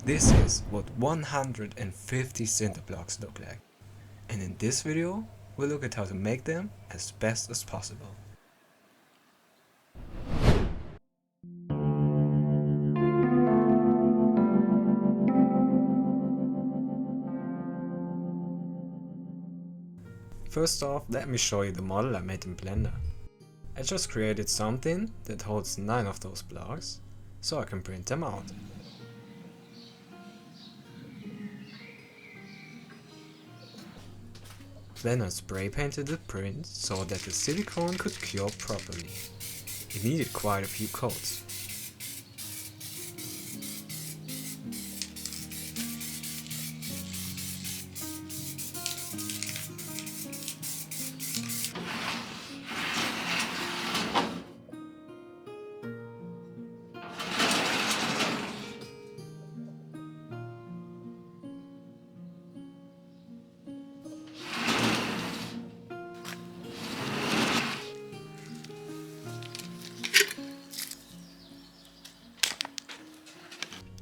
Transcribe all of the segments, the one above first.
This is what 150 cinder blocks look like, and in this video we'll look at how to make them as best as possible. First off, let me show you the model I made in Blender. I just created something that holds 9 of those blocks, so I can print them out. Then I spray painted the print so that the silicone could cure properly. It needed quite a few coats.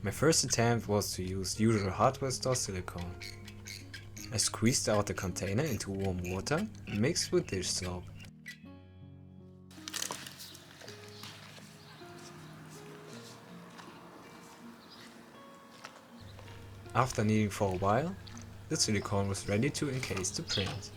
My first attempt was to use usual hardware store silicone. I squeezed out the container into warm water mixed with dish soap. After kneading for a while, the silicone was ready to encase the print.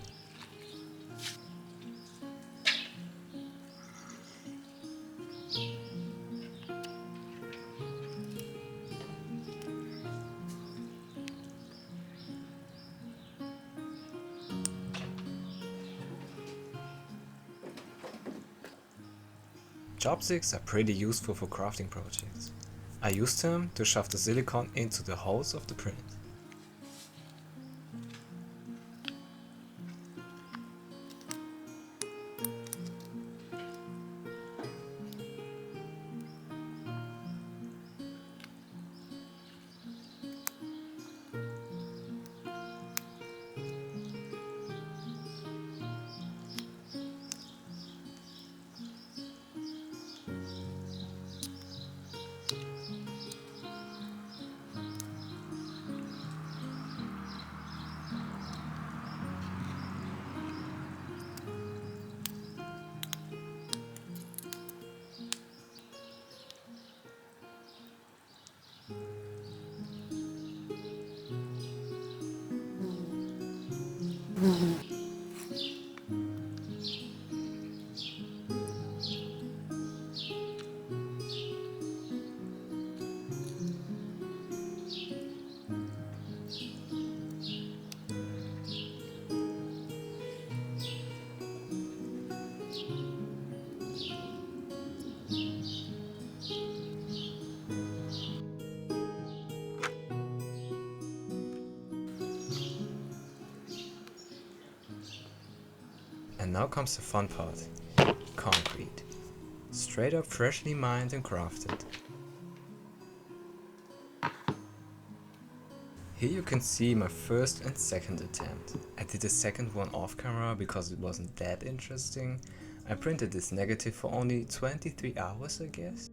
Chopsticks are pretty useful for crafting projects. I used them to shove the silicone into the holes of the print. And now comes the fun part. Concrete. Straight up freshly mined and crafted. Here you can see my first and second attempt. I did the second one off camera because it wasn't that interesting. I printed this negative for only 23 hours, I guess.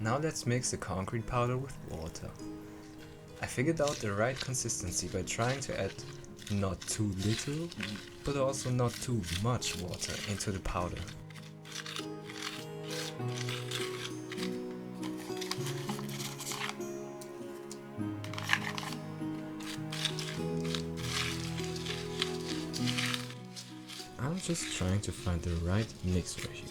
Now let's mix the concrete powder with water. I figured out the right consistency by trying to add not too little, but also not too much water into the powder. I'm just trying to find the right mixture here.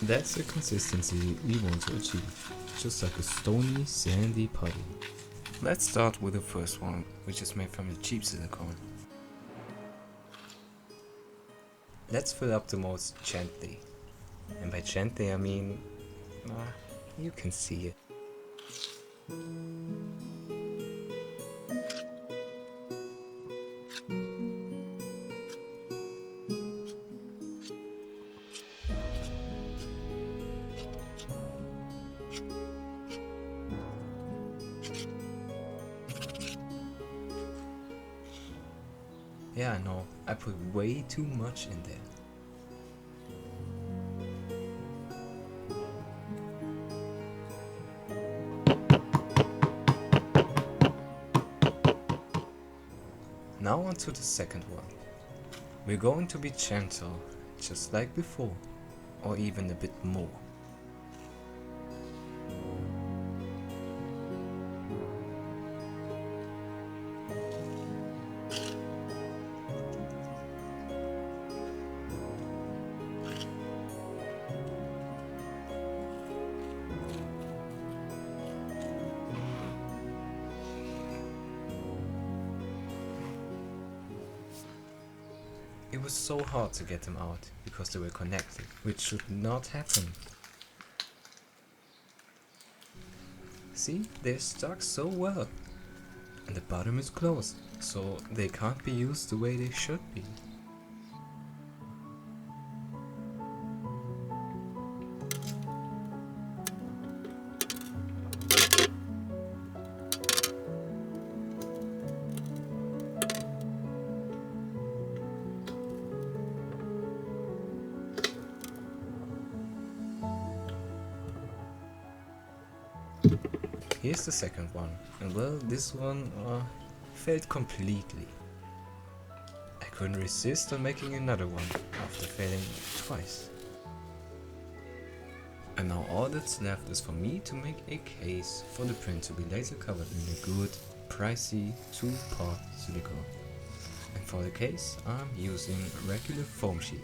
That's the consistency we want to achieve, just like a stony, sandy putty. Let's start with the first one, which is made from the cheap silicone. Let's fill up the molds gently. And by gently I mean, you can see it. Yeah, I know, I put way too much in there. Now on to the second one. We're going to be gentle, just like before, or even a bit more. It was so hard to get them out, because they were connected, which should not happen. See, they're stuck so well. And the bottom is closed, so they can't be used the way they should be. Here's the second one, and well, this one failed completely. I couldn't resist on making another one after failing twice. And now all that's left is for me to make a case for the print to be laser covered in a good, pricey 2-part silicone. And for the case I'm using a regular foam sheet.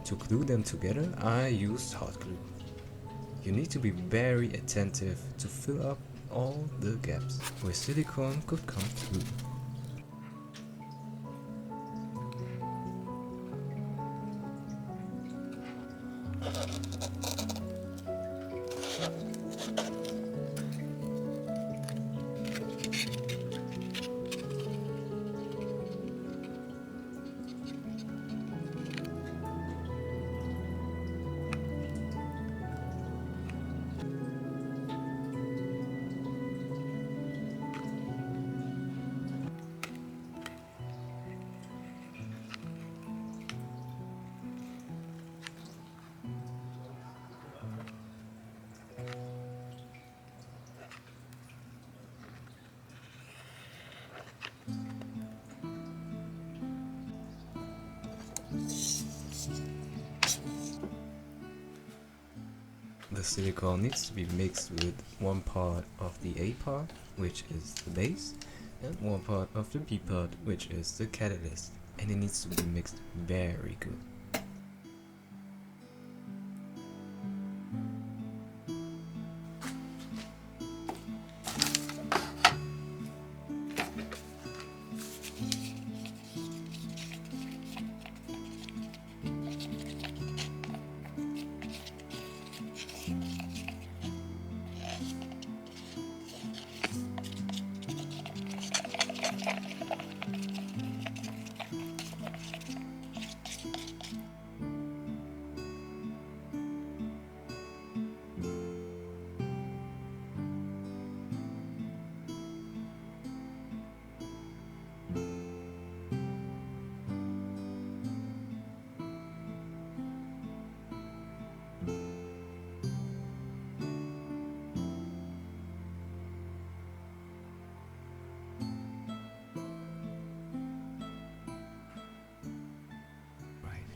To glue them together, I used hot glue. You need to be very attentive to fill up all the gaps where silicone could come through. The silicone needs to be mixed with 1 part of the A part, which is the base, and 1 part of the B part, which is the catalyst, and it needs to be mixed very good.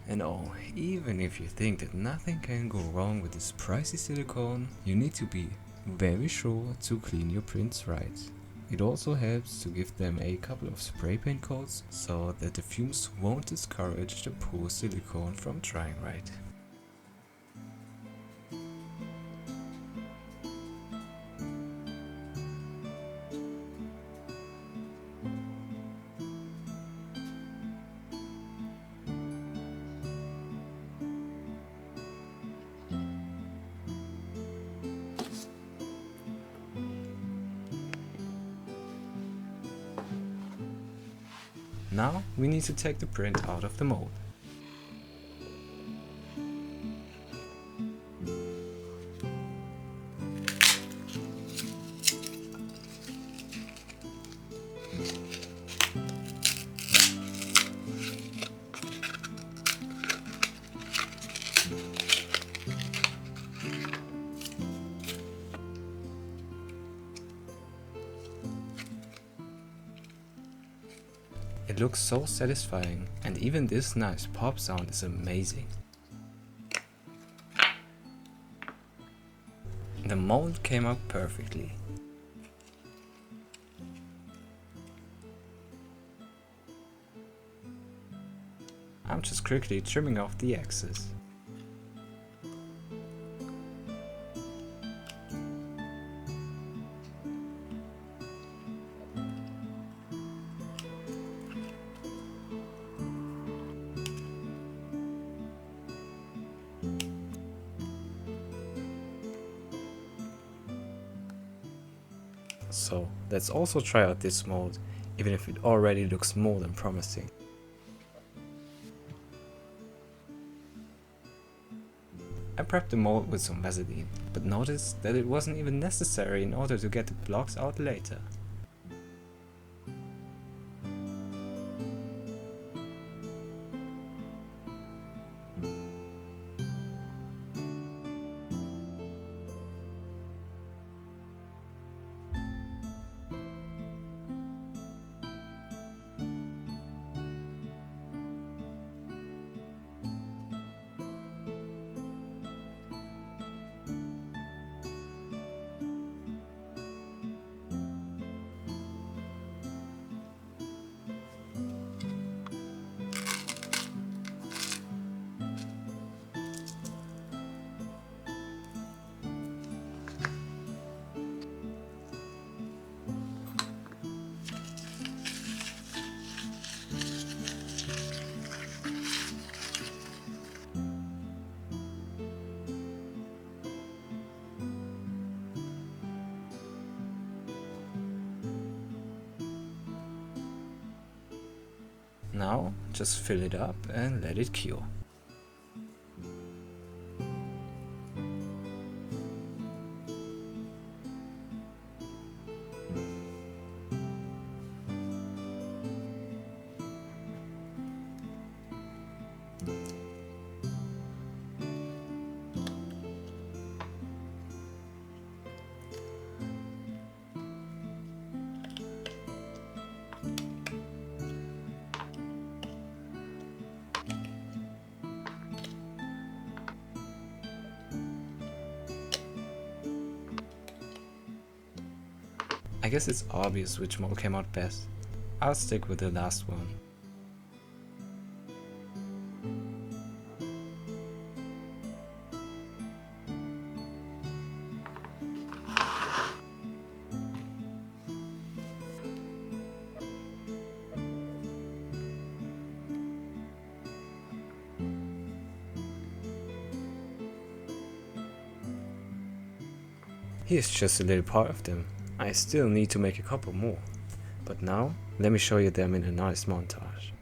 And oh, even if you think that nothing can go wrong with this pricey silicone, you need to be very sure to clean your prints right. It also helps to give them a couple of spray paint coats so that the fumes won't discourage the poor silicone from drying right. Now we need to take the print out of the mold. It looks so satisfying, and even this nice pop sound is amazing. The mold came out perfectly. I'm just quickly trimming off the excess. So let's also try out this mold, even if it already looks more than promising. I prepped the mold with some Vaseline, but noticed that it wasn't even necessary in order to get the blocks out later. Now just fill it up and let it cure. I guess it's obvious which mold came out best. I'll stick with the last one. Here's just a little part of them. I still need to make a couple more, but now let me show you them in a nice montage.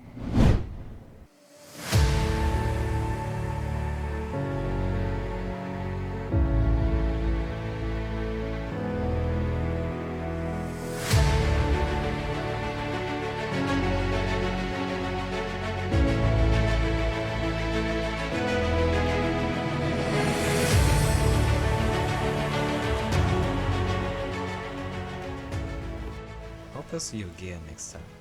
Hope I'll see you again next time.